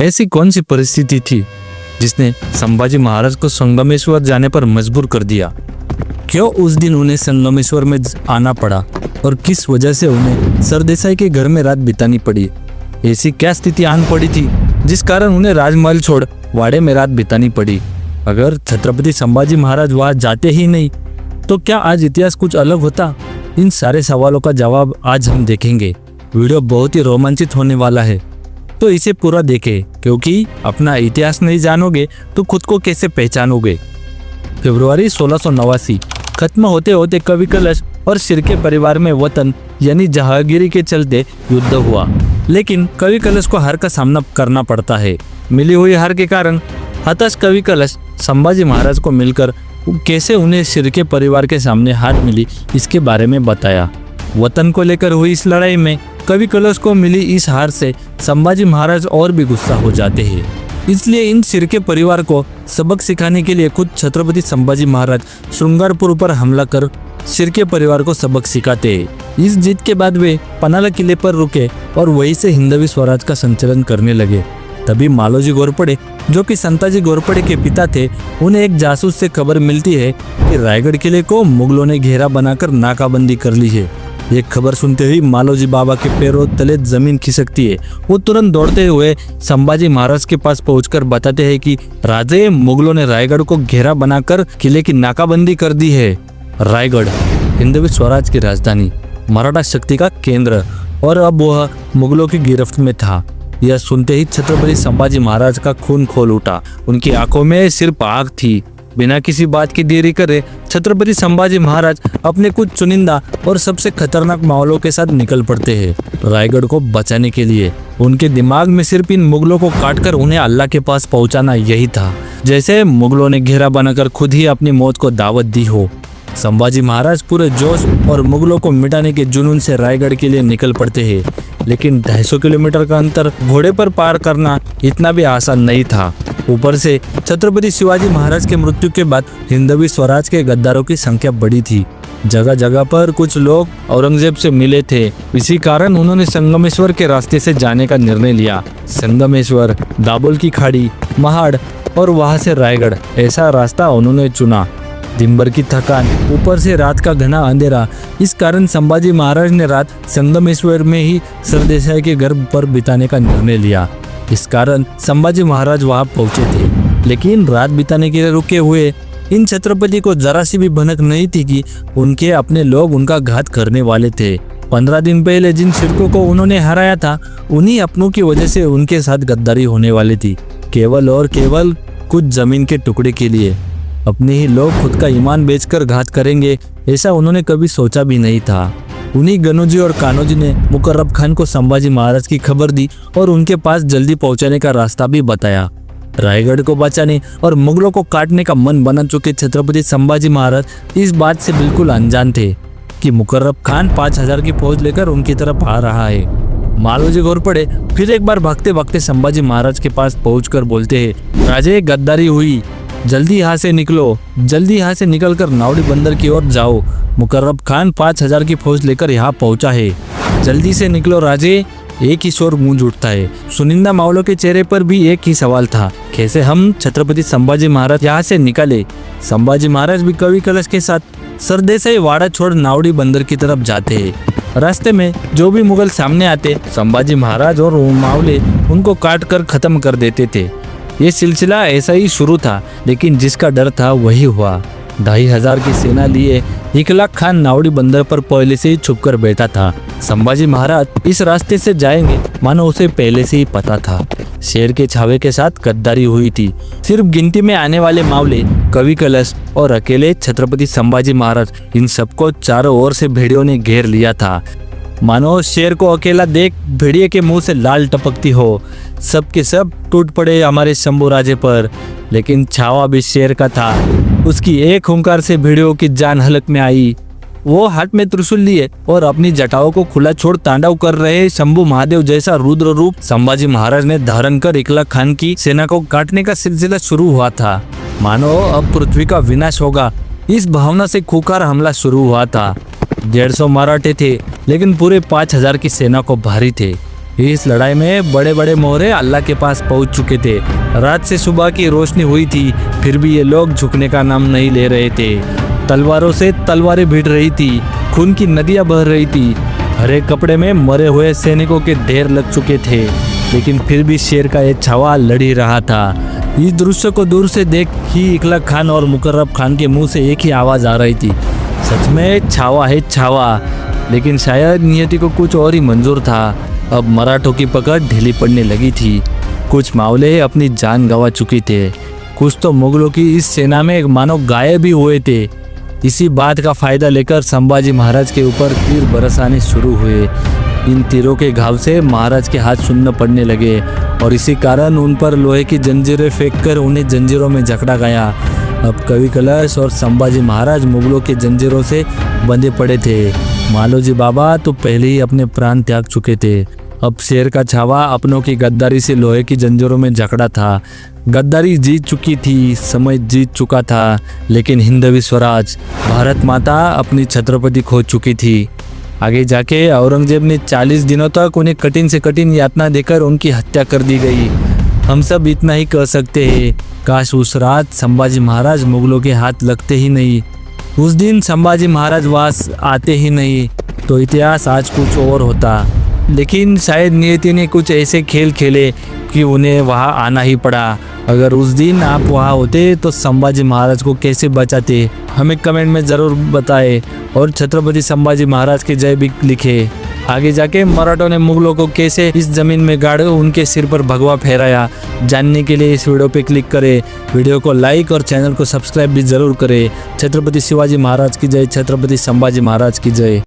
ऐसी कौन सी परिस्थिति थी जिसने संभाजी महाराज को संगमेश्वर जाने पर मजबूर कर दिया? क्यों उस दिन उन्हें संगमेश्वर में आना पड़ा और किस वजह से उन्हें सरदेसाई के घर में रात बितानी पड़ी? ऐसी क्या स्थिति आन पड़ी थी जिस कारण उन्हें राजमहल छोड़ वाड़े में रात बितानी पड़ी? अगर छत्रपति संभाजी महाराज वहां जाते ही नहीं तो क्या आज इतिहास कुछ अलग होता? इन सारे सवालों का जवाब आज हम देखेंगे। वीडियो बहुत ही रोमांचित होने वाला है, तो इसे पूरा देखें, क्योंकि अपना इतिहास नहीं जानोगे तो खुद को कैसे पहचानोगे। फरवरी 1689 खत्म होते होते कवि कलश और शिर्के परिवार में वतन यानी जहांगीरी के चलते युद्ध हुआ, लेकिन कवि कलश को हार का सामना करना पड़ता है। मिली हुई हार के कारण हताश कवि कलश संभाजी महाराज को मिलकर कैसे उन्हें शिर्के परिवार के सामने हार मिली इसके बारे में बताया। वतन को लेकर हुई इस लड़ाई में कवि कलश को मिली इस हार से संभाजी महाराज और भी गुस्सा हो जाते हैं। इसलिए इन शिर्के परिवार को सबक सिखाने के लिए खुद छत्रपति संभाजी महाराज श्रृंगारपुर पर हमला कर शिर्के परिवार को सबक सिखाते हैं। इस जीत के बाद वे पनाला किले पर रुके और वहीं से हिंदवी स्वराज का संचालन करने लगे। तभी मालोजी घोरपड़े, जो कि संताजी घोरपड़े के पिता थे, उन्हें एक जासूस से खबर मिलती है कि रायगढ़ किले को मुगलों ने घेरा बनाकर नाकाबंदी कर ली है। ये खबर सुनते ही मालोजी बाबा के पैरों तले जमीन खिसकती है। वो तुरंत दौड़ते हुए संभाजी महाराज के पास पहुंचकर बताते हैं कि राजे, मुगलों ने रायगढ़ को घेरा बनाकर किले की नाकाबंदी कर दी है। रायगढ़ हिंदवी स्वराज की राजधानी, मराठा शक्ति का केंद्र, और अब वह मुगलों की गिरफ्त में था। यह सुनते ही छत्रपति संभाजी महाराज का खून खोल उठा। उनकी आंखों में सिर्फ आग थी। बिना किसी बात की देरी करे छत्रपति संभाजी महाराज अपने कुछ चुनिंदा और सबसे खतरनाक मावलों के साथ निकल पड़ते हैं रायगढ़ को बचाने के लिए। उनके दिमाग में सिर्फ इन मुगलों को काटकर उन्हें अल्लाह के पास पहुंचाना यही था, जैसे मुगलों ने घेरा बनाकर खुद ही अपनी मौत को दावत दी हो। संभाजी महाराज पूरे जोश और मुगलों को मिटाने के जुनून से रायगढ़ के लिए निकल पड़ते हैं, लेकिन 250 किलोमीटर का अंतर घोड़े पर पार करना इतना भी आसान नहीं था। ऊपर से छत्रपति शिवाजी महाराज के मृत्यु के बाद हिंदवी स्वराज के गद्दारों की संख्या बढ़ी थी। जगह जगह पर कुछ लोग औरंगजेब से मिले थे। इसी कारण उन्होंने संगमेश्वर के रास्ते से जाने का निर्णय लिया। संगमेश्वर, दाभोल की खाड़ी, महाड़ और वहां से रायगढ़, ऐसा रास्ता उन्होंने चुना। दिन भर की थकान, ऊपर से रात का घना अंधेरा, इस कारण संभाजी महाराज ने रात संगमेश्वर में ही सरदेसाई के घर पर बिताने का निर्णय लिया। इस कारण संभाजी महाराज वहां पहुंचे थे, लेकिन रात बिताने के लिए रुके हुए इन छत्रपति को जरा सी भी भनक नहीं थी कि उनके अपने लोग उनका घात करने वाले थे। 15 दिन पहले जिन शिर्कों को उन्होंने हराया था, उन्हीं अपनों की वजह से उनके साथ गद्दारी होने वाली थी, केवल और केवल कुछ जमीन के टुकड़े के लिए। अपने ही लोग खुद का ईमान बेचकर घात करेंगे, ऐसा उन्होंने कभी सोचा भी नहीं था। उन्हीं गनोजी और कानोजी ने मुकर्रब खान को संभाजी महाराज की खबर दी और उनके पास जल्दी पहुंचाने का रास्ता भी बताया। रायगढ़ को बचाने और मुगलों को काटने का मन बना चुके छत्रपति संभाजी महाराज इस बात से बिल्कुल अनजान थे कि मुकर्रब खान 5000 की फौज लेकर उनकी तरफ आ रहा है। मालोजी घोरपड़े फिर एक बार भागते भागते संभाजी महाराज के पास पहुंचकर बोलते हैं, राजे, गद्दारी हुई, जल्दी यहाँ से निकलो, जल्दी यहाँ से निकलकर नावड़ी बंदर की ओर जाओ। मुकर्रब खान 5000 की फौज लेकर यहाँ पहुंचा है, जल्दी से निकलो राजे। एक ही शोर गूंज उठता है। सुनिंदा मावलों के चेहरे पर भी एक ही सवाल था, कैसे हम छत्रपति संभाजी महाराज यहाँ से निकले। संभाजी महाराज भी कवि कलश के साथ सरदेसाई वाड़ा छोड़ नावड़ी बंदर की तरफ जाते हैं। रास्ते में जो भी मुगल सामने आते, संभाजी महाराज और मावले उनको काट कर खत्म कर देते थे। ये सिलसिला ऐसा ही शुरू था, लेकिन जिसका डर था वही हुआ। 2500 की सेना लिए इकलाक खान नावड़ी बंदर पर पहले से ही छुपकर बैठा था। संभाजी महाराज इस रास्ते से जाएंगे मानो उसे पहले से ही पता था। शेर के छावे के साथ गद्दारी हुई थी। सिर्फ गिनती में आने वाले मावले, कवि कलश और अकेले छत्रपति संभाजी महाराज, इन सबको चारों ओर से भेड़ियों ने घेर लिया था। मानो शेर को अकेला देख भेड़िए के मुंह से लाल टपकती हो। सब के सब टूट पड़े हमारे शंभू राजे पर, लेकिन छावा भी शेर का था। उसकी एक हुंकार से भेड़ियों की जान हलक में आई। वो हाथ में त्रिशूल लिए और अपनी जटाओं को खुला छोड़ तांडव कर रहे शंभू महादेव जैसा रुद्र रूप संभाजी महाराज ने धारण कर इकलाक खान की सेना को काटने का सिलसिला शुरू हुआ था। मानो अब पृथ्वी का विनाश होगा, इस भावना से खूंखार हमला शुरू हुआ था। 150 मराठे थे, लेकिन पूरे 5000 की सेना को भारी थे। इस लड़ाई में बड़े बड़े मोहरे अल्लाह के पास पहुंच चुके थे। रात से सुबह की रोशनी हुई थी, फिर भी ये लोग झुकने का नाम नहीं ले रहे थे। तलवारों से तलवारें भिड़ रही थी, खून की नदियां बह रही थी। हरे कपड़े में मरे हुए सैनिकों के ढेर लग चुके थे, लेकिन फिर भी शेर का ये छावा लड़ ही रहा था। इस दृश्य को दूर से देख ही इखलाक खान और मुकर्रब खान के मुंह से एक ही आवाज़ आ रही थी, सच में छावा है छावा। लेकिन शायद नियति को कुछ और ही मंजूर था। अब मराठों की पकड़ ढीली पड़ने लगी थी। कुछ मावले अपनी जान गंवा चुके थे, कुछ तो मुगलों की इस सेना में मानो गायब भी हुए थे। इसी बात का फायदा लेकर संभाजी महाराज के ऊपर तीर बरसाने शुरू हुए। इन तीरों के घाव से महाराज के हाथ सुन्न पड़ने लगे और इसी कारण उन पर लोहे की जंजीरें फेंककर उन्हें जंजीरों में जकड़ा गया। अब कवि कलश और संभाजी महाराज मुगलों के जंजीरों से बंधे पड़े थे। मालोजी बाबा तो पहले ही अपने प्राण त्याग चुके थे। अब शेर का छावा अपनों की गद्दारी से लोहे की जंजीरों में जकड़ा था। गद्दारी जीत चुकी थी, समय जीत चुका था, लेकिन हिंदवी स्वराज भारत माता अपनी छत्रपति खो चुकी थी। आगे जाके औरंगजेब ने 40 दिनों तक उन्हें कठिन से कठिन यातना देकर उनकी हत्या कर दी गई। हम सब इतना ही कह सकते हैं, काश उस रात संभाजी महाराज मुगलों के हाथ लगते ही नहीं, उस दिन संभाजी महाराज वास आते ही नहीं, तो इतिहास आज कुछ और होता। लेकिन शायद नियति ने कुछ ऐसे खेल खेले कि उन्हें वहाँ आना ही पड़ा। अगर उस दिन आप वहाँ होते तो संभाजी महाराज को कैसे बचाते, हमें कमेंट में ज़रूर बताएं और छत्रपति संभाजी महाराज की जय भी लिखे। आगे जाके मराठों ने मुगलों को कैसे इस ज़मीन में गाड़ उनके सिर पर भगवा फहराया, जानने के लिए इस वीडियो पे क्लिक करें। वीडियो को लाइक और चैनल को सब्सक्राइब भी ज़रूर करें। छत्रपति शिवाजी महाराज की जय, छत्रपति संभाजी महाराज की जय।